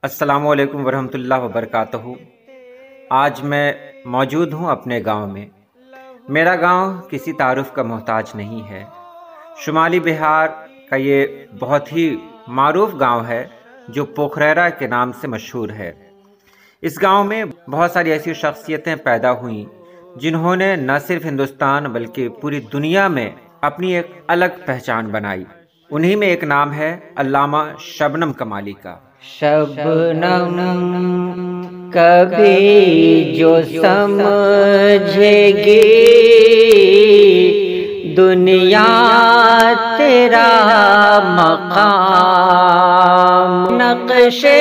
अस्सलामुअलैकुम वरहमतुल्लाहि वबरकातुहू। आज मैं मौजूद हूँ अपने गांव में। मेरा गांव किसी तारुफ का मोहताज नहीं है। शुमाली बिहार का ये बहुत ही मारूफ गांव है जो पोखरेरा के नाम से मशहूर है। इस गांव में बहुत सारी ऐसी शख्सियतें पैदा हुईं जिन्होंने न सिर्फ हिंदुस्तान बल्कि पूरी दुनिया में अपनी एक अलग पहचान बनाई। उन्हीं में एक नाम है अल्लामा शबनम कमाली का। शबनम कभी जो समझेगी दुनिया तेरा मकाम, नक्शे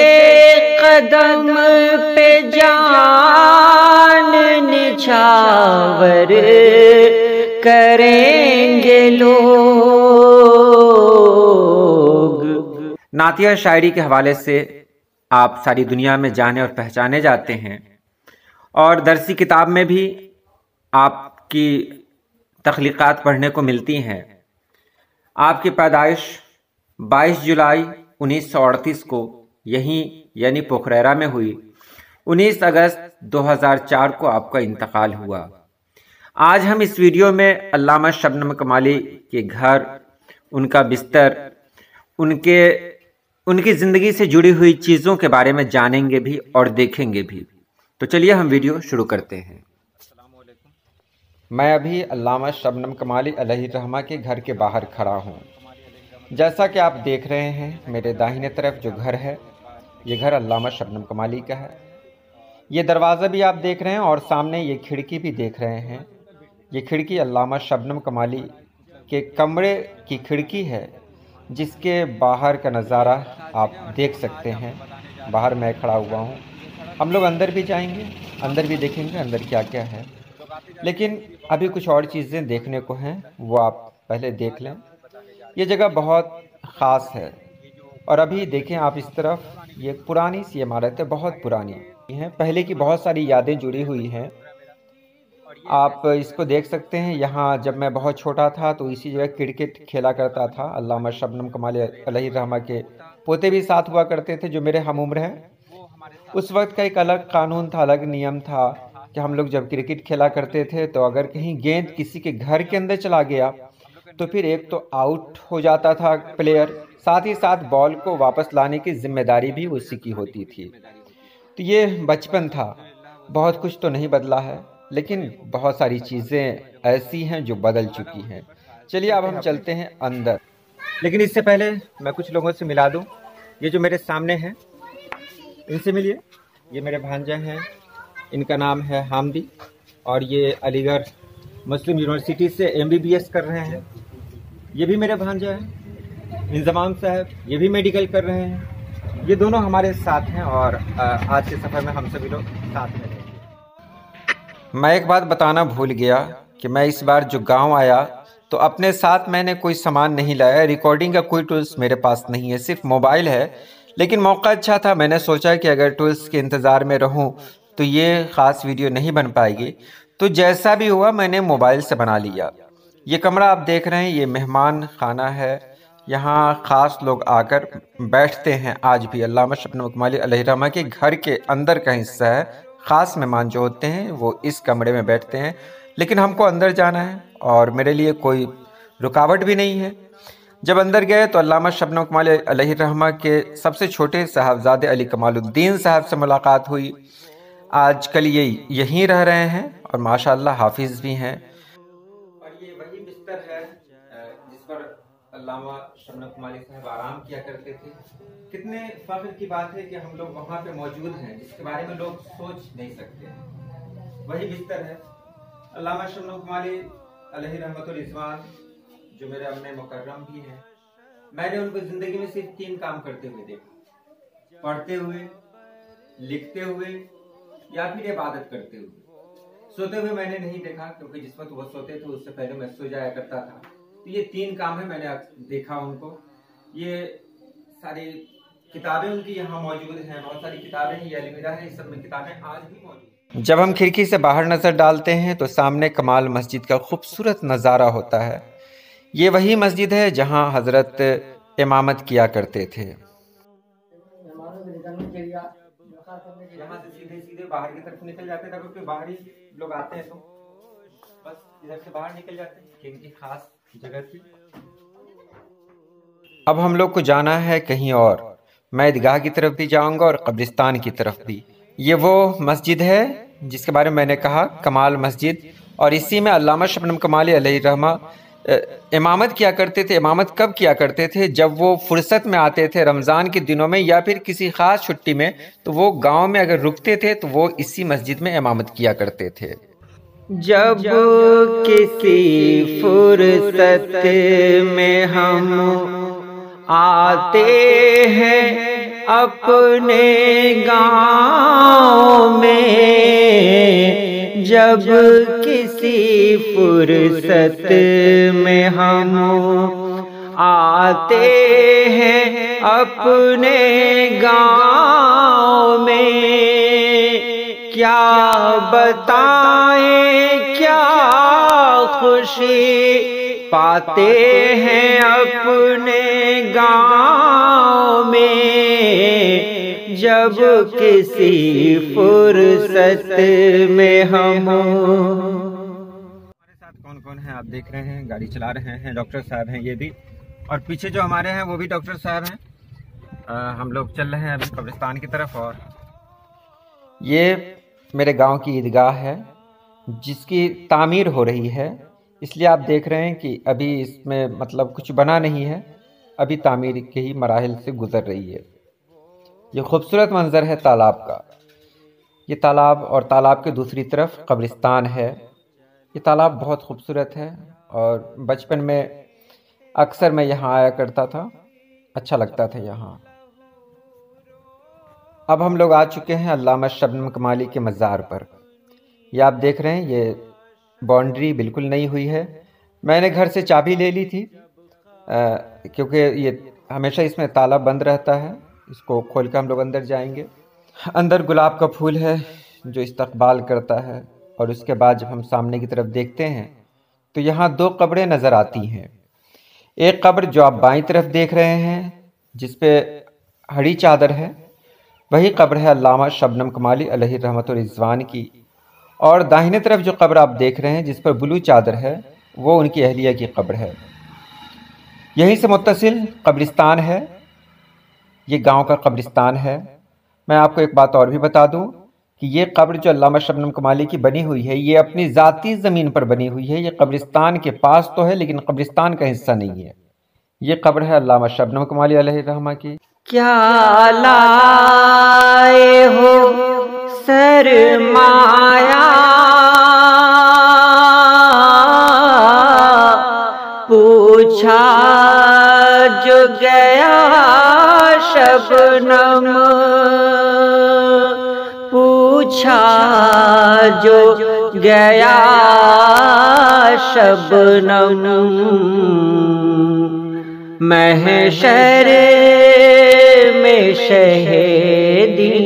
कदम पे जान निछावर करेंगे लोग। नातिया शायरी के हवाले से आप सारी दुनिया में जाने और पहचाने जाते हैं और दरसी किताब में भी आपकी तख्लीक़ात पढ़ने को मिलती हैं। आपकी पैदाइश 22 जुलाई 1938 को यहीं यानी पोखरेरा में हुई। 19 अगस्त 2004 को आपका इंतकाल हुआ। आज हम इस वीडियो में अल्लामा शबनम कमाली के घर, उनका बिस्तर, उनकी ज़िंदगी से जुड़ी हुई चीज़ों के बारे में जानेंगे भी और देखेंगे भी। तो चलिए हम वीडियो शुरू करते हैं। मैं अभी अल्लामा शबनम कमाली अलैहिर्रहमा के घर के बाहर खड़ा हूँ। जैसा कि आप देख रहे हैं, मेरे दाहिने तरफ जो घर है, ये घर अल्लामा शबनम कमाली का है। ये दरवाज़ा भी आप देख रहे हैं और सामने ये खिड़की भी देख रहे हैं। ये खिड़की अल्लामा शबनम कमाली के कमरे की खिड़की है, जिसके बाहर का नज़ारा आप देख सकते हैं। बाहर मैं खड़ा हुआ हूँ। हम लोग अंदर भी जाएंगे, अंदर भी देखेंगे अंदर क्या क्या है, लेकिन अभी कुछ और चीज़ें देखने को हैं, वो आप पहले देख लें। ये जगह बहुत ख़ास है। और अभी देखें आप इस तरफ, ये पुरानी सी इमारत है, बहुत पुरानी है, पहले की बहुत सारी यादें जुड़ी हुई हैं। आप इसको देख सकते हैं। यहाँ जब मैं बहुत छोटा था तो इसी जगह क्रिकेट खेला करता था। अल्लामा शबनम कमाली अलैहिर्रहमा के पोते भी साथ हुआ करते थे जो मेरे हम उम्र हैं। उस वक्त का एक अलग कानून था, अलग नियम था कि हम लोग जब क्रिकेट खेला करते थे तो अगर कहीं गेंद किसी के घर के अंदर चला गया तो फिर एक तो आउट हो जाता था प्लेयर, साथ ही साथ बॉल को वापस लाने की जिम्मेदारी भी उसी की होती थी। तो ये बचपन था। बहुत कुछ तो नहीं बदला है, लेकिन बहुत सारी चीज़ें ऐसी हैं जो बदल चुकी हैं। चलिए अब हम चलते हैं अंदर, लेकिन इससे पहले मैं कुछ लोगों से मिला दूं। ये जो मेरे सामने हैं, इनसे मिलिए। ये मेरे भांजा हैं, इनका नाम है हामदी और ये अलीगढ़ मुस्लिम यूनिवर्सिटी से MBBS कर रहे हैं। ये भी मेरे भांजा हैं इंजमाम साहब, ये भी मेडिकल कर रहे हैं। ये दोनों हमारे साथ हैं और आज के सफ़र में हम सभी लोग साथ में रहेंगे। मैं एक बात बताना भूल गया कि मैं इस बार जो गांव आया तो अपने साथ मैंने कोई सामान नहीं लाया। रिकॉर्डिंग का कोई टूल्स मेरे पास नहीं है, सिर्फ मोबाइल है। लेकिन मौका अच्छा था, मैंने सोचा कि अगर टूल्स के इंतज़ार में रहूं तो ये ख़ास वीडियो नहीं बन पाएगी। तो जैसा भी हुआ मैंने मोबाइल से बना लिया। ये कमरा आप देख रहे हैं, ये मेहमान खाना है। यहाँ ख़ास लोग आकर बैठते हैं। आज भी अल्लामा शबनम कमाली अलैहिर्रहमा के घर के अंदर का हिस्सा है। ख़ास मेहमान जो होते हैं वो इस कमरे में बैठते हैं। लेकिन हमको अंदर जाना है और मेरे लिए कोई रुकावट भी नहीं है। जब अंदर गए तो अल्लामा शबनम कमाली अलैहिर्रहमा के सबसे छोटे साहबजादे अली कमालुद्दीन साहब से मुलाकात हुई। आजकल ये यहीं रह रहे हैं और माशाअल्लाह हाफिज़ भी हैं। और ये वही बिस्तर है जिस पर अल्लामा शबनम कमाली साहब आराम किया करते थे। कितने फख्र की बात है कि हम लोग वहाँ पे मौजूद हैं, जिसके बारे में लोग सोच नहीं सकते। वही बिस्तर है। अल्लामा शबनम कमाली अलैहिर्रहमतुल रिज़वान जो मेरे अम्मे मुकर्रम भी हैं, मैंने उनको ज़िंदगी में सिर्फ 3 काम करते हुए देखा: पढ़ते हुए, लिखते हुए या फिर इबादत करते हुए। सोते हुए मैंने नहीं देखा, क्योंकि जिस वक्त वो सोते थे उससे पहले मैं सो जाया करता था। तो ये 3 काम है, मैंने देखा उनको। ये सारी किताबें उनकी यहाँ मौजूद हैं, बहुत सारी किताबें हैं, ये अलमीरा है, इस सब में किताबें आज भी मौजूद हैं। जब हम खिड़की से बाहर नज़र डालते हैं तो सामने कमाल मस्जिद का खूबसूरत नज़ारा होता है। ये वही मस्जिद है जहाँ हज़रत इमामत किया करते थे। यहाँ से सीधे सीधे बाहर की तरफ निकल जाते थे, क्योंकि बाहरी लोग आते हैं तो बस इधर से बाहर निकल जाते हैं, कि इनकी खास जगह थी। अब हम लोग को जाना है कहीं और। मैं ईदगाह की तरफ भी जाऊंगा और कब्रिस्तान की तरफ भी। ये वो मस्जिद है जिसके बारे में मैंने कहा, कमाल मस्जिद, और इसी में अल्लामा शबनम कमाली अलैहिर्रहमा इमामत किया करते थे। इमामत कब किया करते थे? जब वो फुर्सत में आते थे रमज़ान के दिनों में या फिर किसी ख़ास छुट्टी में, तो वो गांव में अगर रुकते थे तो वो इसी मस्जिद में इमामत किया करते थे। जब किसी फुर्सत में हम आते हैं अपने गाँव में, जब किसी फुर्सत में हम आते हैं अपने गाँव में, क्या बताएं क्या खुशी पाते हैं अपने गाँव में, जब किसी फुर्सत में हम। हमारे साथ कौन कौन है आप देख रहे हैं, गाड़ी चला रहे हैं, डॉक्टर साहब हैं ये भी, और पीछे जो हमारे हैं वो भी डॉक्टर साहब हैं। हम लोग चल रहे हैं अभी कब्रिस्तान की तरफ। और ये मेरे गांव की ईदगाह है जिसकी तामीर हो रही है, इसलिए आप देख रहे हैं कि अभी इसमें मतलब कुछ बना नहीं है, अभी तामीर के ही मराहिल से गुजर रही है। ये खूबसूरत मंज़र है तालाब का। ये तालाब और तालाब के दूसरी तरफ कब्रिस्तान है। ये तालाब बहुत खूबसूरत है और बचपन में अक्सर मैं यहाँ आया करता था, अच्छा लगता था यहाँ। अब हम लोग आ चुके हैं अल्लामा शबनम कमाली के मज़ार पर। ये आप देख रहे हैं, ये बाउंड्री बिल्कुल नहीं हुई है। मैंने घर से चाबी ले ली थी क्योंकि ये हमेशा इसमें ताला बंद रहता है। इसको खोल कर हम लोग अंदर जाएंगे। अंदर गुलाब का फूल है जो इस्तकबाल करता है, और उसके बाद जब हम सामने की तरफ देखते हैं तो यहाँ दो कब्रें नज़र आती हैं। एक कब्र जो आप बाईं तरफ देख रहे हैं जिस पे हरी चादर है, वही कब्र है अल्लामा शबनम कमाली अलैहिर्रहमत व रिज़वान की। और दाहिने तरफ जो कब्र आप देख रहे हैं जिस पर ब्लू चादर है, वो उनकी अहलिया की कब्र है। यहीं से मुत्तसिल कब्रिस्तान है, ये गांव का कब्रिस्तान है। मैं आपको एक बात और भी बता दूं कि ये कब्र जो अल्लामा शबनम कमाली की बनी हुई है, ये अपनी ज़ाती ज़मीन पर बनी हुई है। ये कब्रिस्तान के पास तो है लेकिन कब्रिस्तान का हिस्सा नहीं है। ये कब्र है अल्लामा शबनम कमाली अलैहिर्रहमा की। क्या लाए हो सरमाया, पूछा जो गया शबनम, पूछा जो गया शबनम, महशर में शहीदी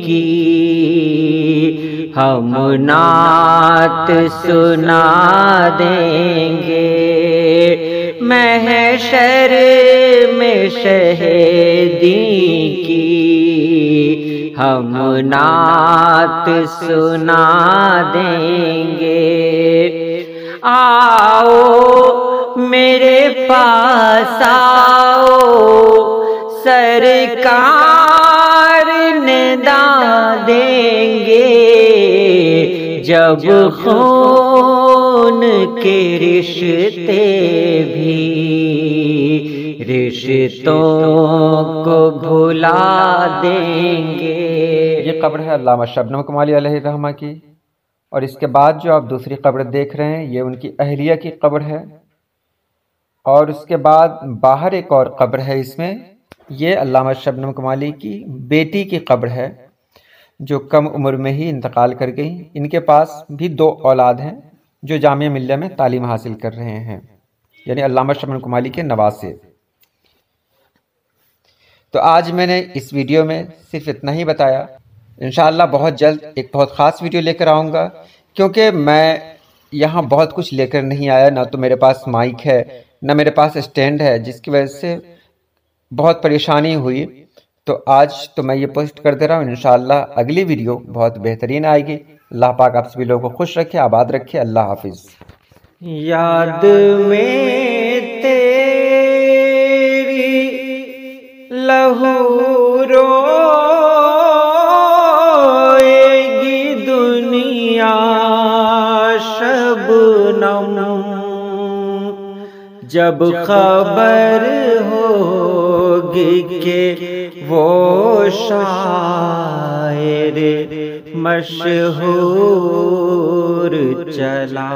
की हम नात सुना देंगे, महशर में शहीदी की हम नात सुना देंगे। आओ मेरे पास आओ, सरकार निदा देंगे, जब खून के रिश्ते भी रिश्तों को भुला देंगे। ये कब्र है अल्लामा शबनम कमाली अलैहिर्रहमा की। और इसके बाद जो आप दूसरी कब्र देख रहे हैं, ये उनकी अहलिया की कब्र है। और उसके बाद बाहर एक और कब्र है इसमें, ये अल्लामा शबनम कमाली की बेटी की कब्र है जो कम उम्र में ही इंतकाल कर गई। इनके पास भी दो औलाद हैं जो जामिया मिल्लिया में तालीम हासिल कर रहे हैं, यानी अल्लामा शबनम कमाली के नवासे। तो आज मैंने इस वीडियो में सिर्फ इतना ही बताया। इंशाअल्लाह बहुत जल्द एक बहुत ख़ास वीडियो लेकर आऊँगा, क्योंकि मैं यहाँ बहुत कुछ लेकर नहीं आया। ना तो मेरे पास माइक है, ना मेरे पास स्टैंड है, जिसकी वजह से बहुत परेशानी हुई। तो आज तो मैं ये पोस्ट कर दे रहा हूँ, इंशाअल्लाह अगली वीडियो बहुत बेहतरीन आएगी। अल्लाह पाक आप सभी लोगों को खुश रखे, आबाद रखे। अल्लाह हाफिज़। याद में तेरी लहू रोएगी दुनिया शबनम, जब खबर होगी के वो शायर मशहूर चला।